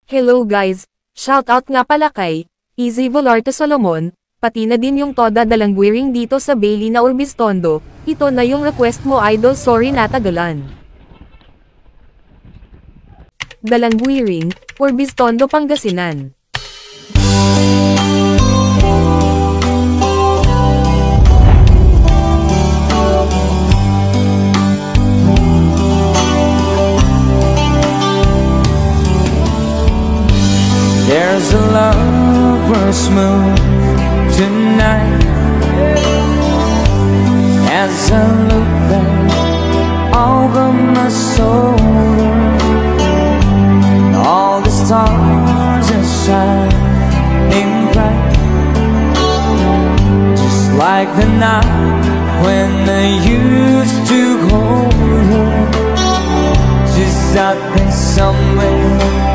Hello guys, shoutout nga pala kay Easy Volarte Solomon, pati na din yung Toda Dalangguiring dito sa Bailey na Urbistondo. Ito na yung request mo idol, sorry natagalan. Dalangguiring, Urbistondo, Pangasinan. There's a lover's moon tonight. As I look back over my soul, all the stars are shining bright, just like the night when I used to hold her, just out there somewhere